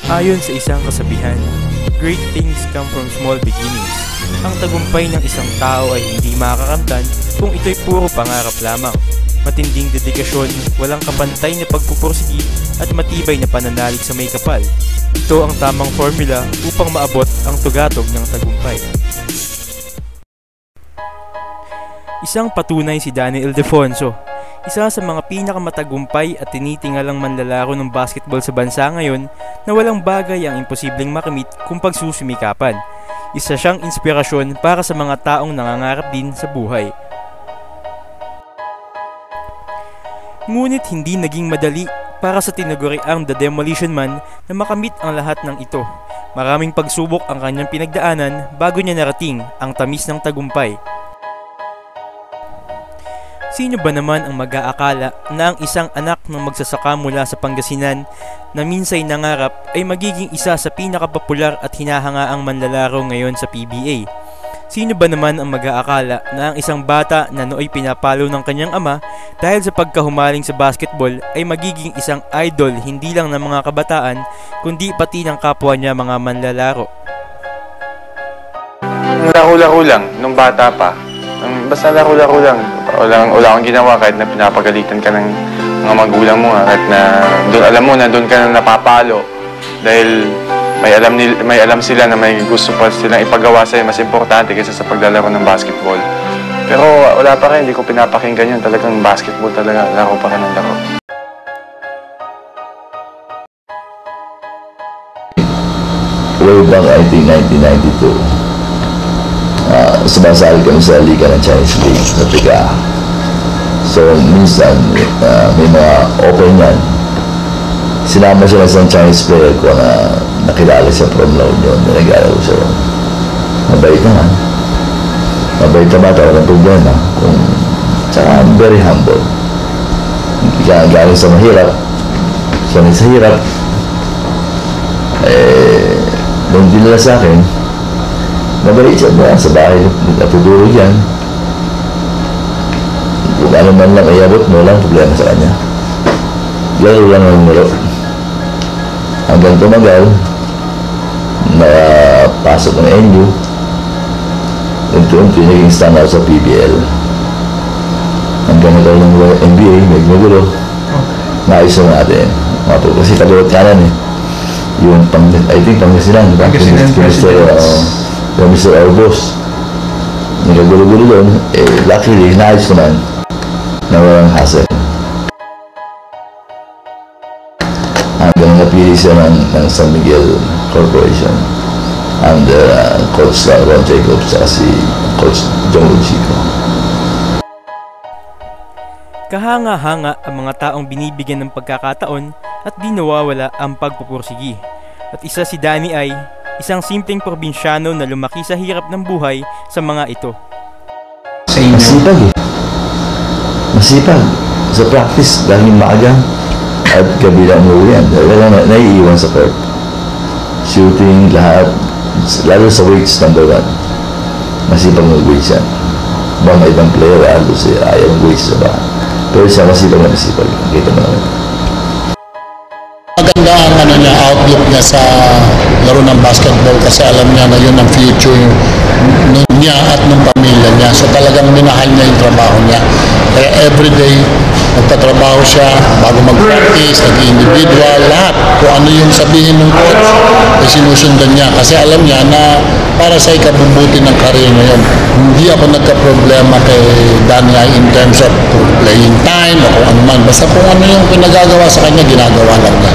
Ayon sa isang kasabihan, great things come from small beginnings. Ang tagumpay ng isang tao ay hindi makakamtan kung ito'y puro pangarap lamang. Matinding dedikasyon, walang kapantay na pagpupursigi at matibay na pananalig sa may kapal. Ito ang tamang formula upang maabot ang tugatog ng tagumpay. Isang patunay si Danny Ildefonso, isa sa mga pinakamatagumpay at tinitingalang manlalaro ng basketball sa bansa ngayon na walang bagay ang imposibleng makamit kung pagsusumikapan. Isa siyang inspirasyon para sa mga taong nangangarap din sa buhay. Ngunit hindi naging madali para sa tinaguriang The Demolition Man na makamit ang lahat ng ito. Maraming pagsubok ang kanyang pinagdaanan bago niya narating ang tamis ng tagumpay. Sino ba naman ang mag-aakala na ang isang anak ng magsasaka mula sa Pangasinan na minsay nangarap ay magiging isa sa pinakapopular at hinahangaang manlalaro ngayon sa PBA? Sino ba naman ang mag-aakala na ang isang bata na nooy pinapalo ng kanyang ama dahil sa pagkahumaling sa basketball ay magiging isang idol hindi lang ng mga kabataan kundi pati ng kapwa niya mga manlalaro? Laro-laro lang nung bata pa. Basta laro-laro lang. Wala akong ginawa kahit na pinapagalitan ka ng mga magulang mo. Kahit na doon alam mo na doon ka na napapalo. Dahil may alam sila na may gusto pa silang ipagawa sa'yo. Mas importante kaysa sa paglalaro ng basketball. Pero wala pa rin. Hindi ko pinapakinggan yun. Talagang basketball talaga. Laro pa rin ang laro. Way back, I think, 1992. Sumasali kami sa Liga ng Chinese League sa Tiga. So, minsan, may mga open yan. Sinama siya ng Chinese player ko na nakilala siya from La Union. Nag-alala ko siya. Mabait naman. Mabait na bata, walang problema. Tsaka, very humble. Galing sa mahirap. Sanay sa hirap. Nung dinala sa akin, mabalik siya ba sa bahay, natutulog yan. Kung ano man lang ayabot mo, lang problema sa kanya. Lalo lang ang laro. Hanggang tumagal, napasok ng NU, unti-unti naging standout sa PBL. Hanggang nagkaroon ng NBA, may magulo, naayos na natin. Kasi kaliwat kanan eh. Yung I think Pangasinan, Mr. Arbos, nagagulo-gulo doon, luckily, naayos ko man na walang hassle. Hanggang napili siya ng San Miguel Corporation under Coach Ron Jacobs at si Coach John Chico. Kahanga-hanga ang mga taong binibigyan ng pagkakataon at di nawawala ang pagpupursigi. At isa si Danny ay isang simpleng probinsyano na lumaki sa hirap ng buhay sa mga ito. Masipag eh. Masipag. Sa practice, dahil maaga at gabi lang umuwi yan. Dahil naiiwan sa court. Shooting, lahat. Lalo sa weights, number 1. Masipag mag-weights yan. Mga ibang player, ayaw mag-weights na ba? Pero siya masipag na masipag. Kita mo naman. Maganda ang outlook niya sa laro ng basketball kasi alam niya na yun ang future niya at ng pamilya niya. So talagang minahal niya yung trabaho niya. Kaya everyday nagtatrabaho siya bago mag-practice, nag-individual, lahat. Kung ano yung sabihin ng coach, ay sinusundan niya. Kasi alam niya na para sa ikabubuti ng career ngayon. Hindi ako nagka-problema kay Danya in terms of playing time o kung ano man. Basta kung ano yung pinagagawa sa kanya, ginagawa lang niya.